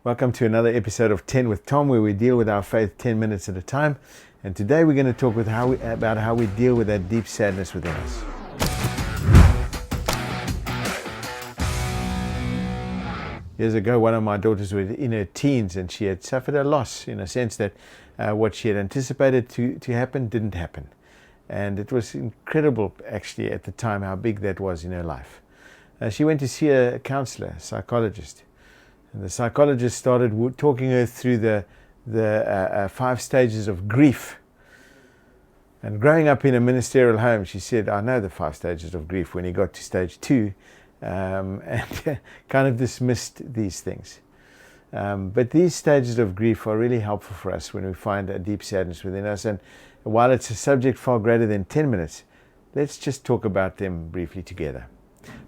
Welcome to another episode of 10 with Tom, where we deal with our faith 10 minutes at a time. And today we're going to talk about how we deal with that deep sadness within us. Years ago, one of my daughters was in her teens and she had suffered a loss, in a sense that what she had anticipated to happen didn't happen. And it was incredible, actually, at the time, how big that was in her life. She went to see a counselor, a psychologist. And the psychologist started talking her through the 5 stages of grief. And growing up in a ministerial home, she said, I know the 5 stages of grief, when he got to stage 2, and kind of dismissed these things. But these stages of grief are really helpful for us when we find a deep sadness within us. And while it's a subject far greater than 10 minutes, let's just talk about them briefly together.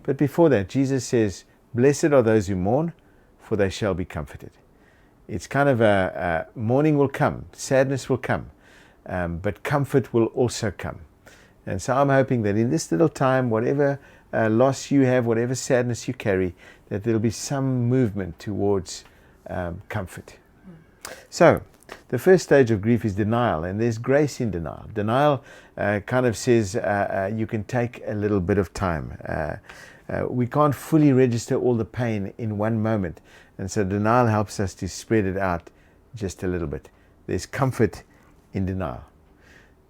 But before that, Jesus says, blessed are those who mourn, for they shall be comforted. It's kind of a mourning will come, sadness will come, but comfort will also come. And so I'm hoping that in this little time, whatever loss you have, whatever sadness you carry, that there'll be some movement towards comfort. So the first stage of grief is denial, and there's grace in denial. Denial kind of says you can take a little bit of time. We can't fully register all the pain in one moment, and so denial helps us to spread it out just a little bit. There's comfort in denial.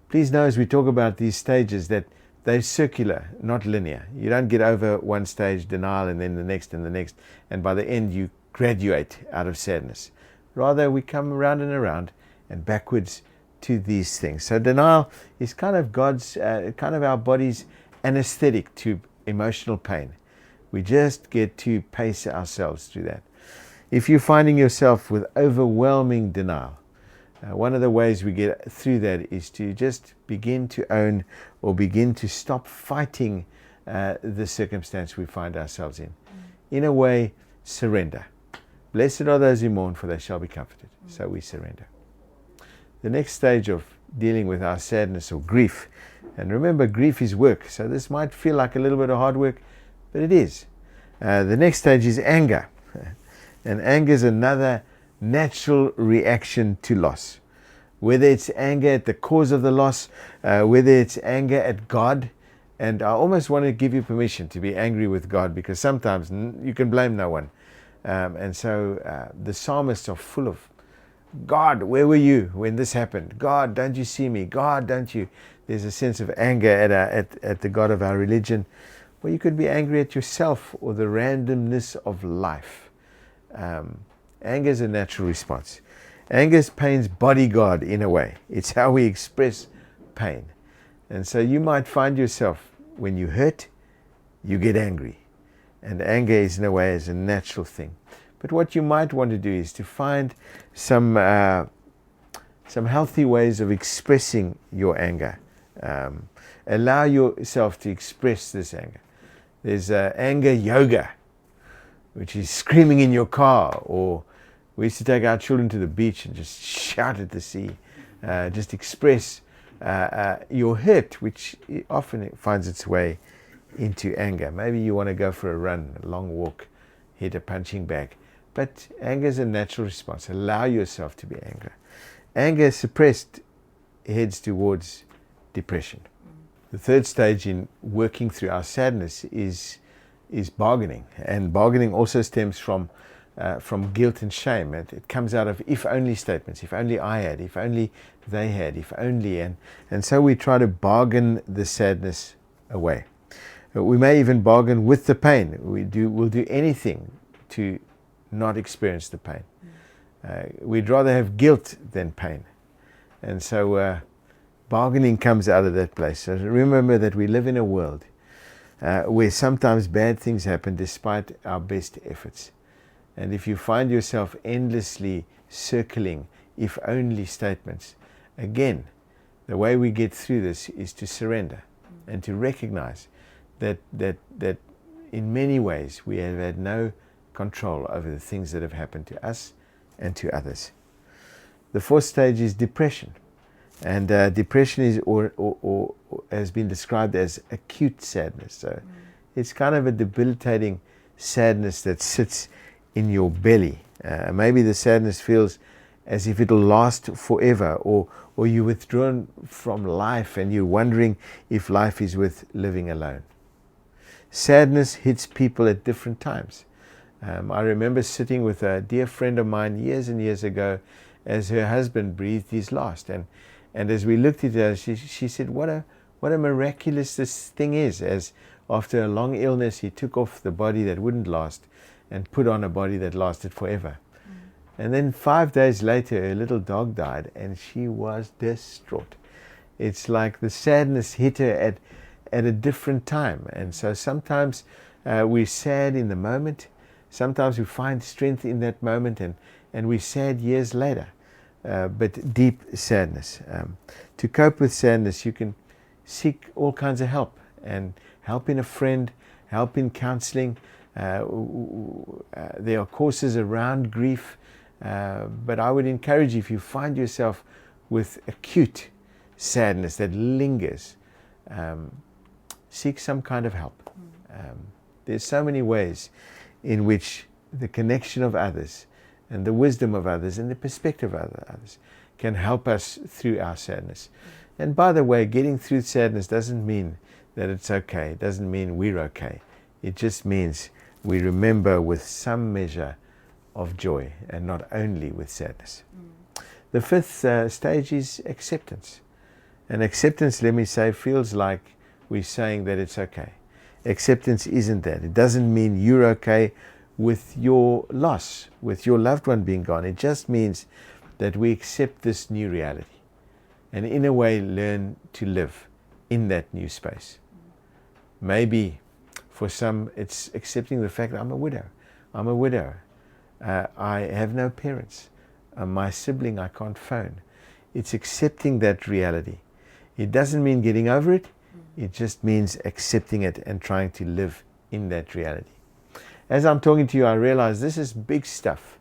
Please know, as we talk about these stages, that they're circular, not linear. You don't get over one stage, denial, and then the next and the next, and by the end you graduate out of sadness. Rather, we come around and around and backwards to these things. So denial is kind of kind of our body's anesthetic to emotional pain. We just get to pace ourselves through that. If you're finding yourself with overwhelming denial, one of the ways we get through that is to just begin to own or begin to stop fighting the circumstance we find ourselves in. In a way, surrender. Blessed are those who mourn, for they shall be comforted. So we surrender. The next stage of dealing with our sadness or grief, and remember, grief is work, so this might feel like a little bit of hard work, but it is. The next stage is anger. And anger is another natural reaction to loss. Whether it's anger at the cause of the loss, whether it's anger at God, and I almost want to give you permission to be angry with God, because sometimes you can blame no one. And so the psalmists are full of, God, where were you when this happened? God, don't you see me? God, don't you? There's a sense of anger at the God of our religion. Well, you could be angry at yourself or the randomness of life. Anger is a natural response. Anger is pain's bodyguard in a way. It's how we express pain. And so you might find yourself, when you hurt, you get angry. And anger is in a way is a natural thing. But what you might want to do is to find some healthy ways of expressing your anger. Allow yourself to express this anger. There's anger yoga, which is screaming in your car, or we used to take our children to the beach and just shout at the sea. Just express your hurt, which often finds its way into anger. Maybe you want to go for a run, a long walk, hit a punching bag. But anger is a natural response. Allow yourself to be angry. Anger suppressed heads towards depression. The third stage in working through our sadness is bargaining. And bargaining also stems from guilt and shame. It comes out of if only statements. If only I had, if only they had, if only. And so we try to bargain the sadness away. We may even bargain with the pain. We'll do anything to not experience the pain. We'd rather have guilt than pain. And so bargaining comes out of that place. So remember that we live in a world where sometimes bad things happen despite our best efforts. And if you find yourself endlessly circling if only statements, again, the way we get through this is to surrender and to recognize that in many ways we have had no control over the things that have happened to us and to others. The fourth stage is depression. And depression is or has been described as acute sadness. So it's kind of a debilitating sadness that sits in your belly. Maybe the sadness feels as if it'll last forever, or you're withdrawn from life and you're wondering if life is worth living alone. Sadness hits people at different times. I remember sitting with a dear friend of mine years and years ago as her husband breathed his last. And as we looked at her, she said, what a miraculous this thing is, as after a long illness, he took off the body that wouldn't last and put on a body that lasted forever. And then 5 days later, her little dog died, and she was distraught. It's like the sadness hit her at a different time. And so sometimes we're sad in the moment. Sometimes we find strength in that moment, and we're sad years later. But deep sadness. To cope with sadness, you can seek all kinds of help, and help in a friend, help in counselling. There are courses around grief. But I would encourage you, if you find yourself with acute sadness that lingers, seek some kind of help. There's so many ways in which the connection of others and the wisdom of others and the perspective of others can help us through our sadness. And by the way, getting through sadness doesn't mean that it's okay. It doesn't mean we're okay. It just means we remember with some measure of joy, and not only with sadness. The fifth stage is acceptance. And acceptance, let me say, feels like we're saying that it's okay. Acceptance isn't that. It doesn't mean you're okay with your loss, with your loved one being gone. It just means that we accept this new reality, and in a way learn to live in that new space. Maybe for some it's accepting the fact that I'm a widow. I'm a widow. I have no parents. My sibling I can't phone. It's accepting that reality. It doesn't mean getting over it. It just means accepting it and trying to live in that reality. As I'm talking to you, I realize this is big stuff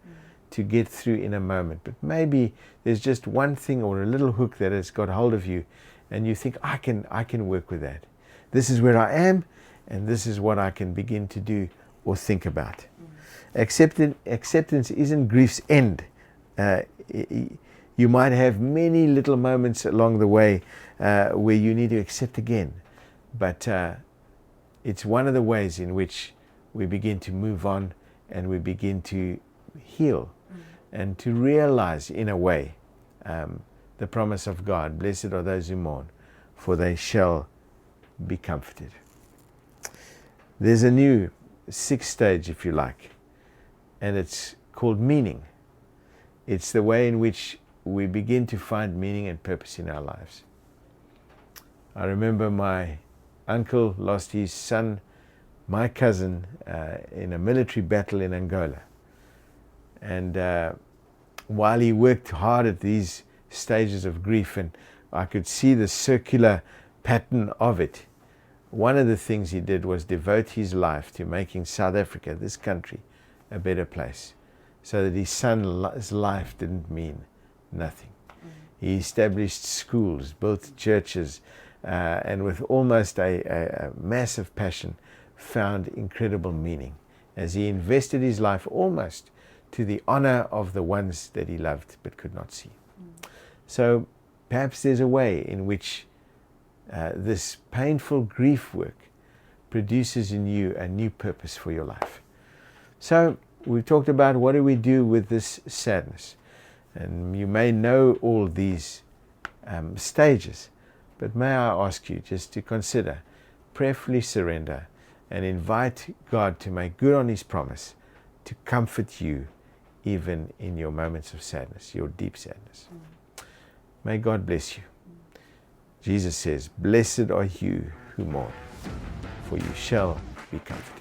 to get through in a moment. But maybe there's just one thing or a little hook that has got hold of you, and you think, I can work with that. This is where I am, and this is what I can begin to do or think about. Acceptance isn't grief's end. You might have many little moments along the way where you need to accept again. But it's one of the ways in which we begin to move on, and we begin to heal and to realize, in a way, the promise of God. Blessed are those who mourn, for they shall be comforted. There's a new sixth stage, if you like, and it's called meaning. It's the way in which we begin to find meaning and purpose in our lives. I remember my uncle lost his son, my cousin, in a military battle in Angola. And while he worked hard at these stages of grief, and I could see the circular pattern of it, one of the things he did was devote his life to making South Africa, this country, a better place, so that his son's life didn't mean nothing. He established schools, built churches, and with almost a massive passion, found incredible meaning as he invested his life almost to the honor of the ones that he loved but could not see. So perhaps there's a way in which this painful grief work produces in you a new purpose for your life. So we've talked about what do we do with this sadness. And you may know all these stages, but may I ask you just to consider, prayerfully surrender, and invite God to make good on His promise to comfort you even in your moments of sadness, your deep sadness. May God bless you. Jesus says, blessed are you who mourn, for you shall be comforted.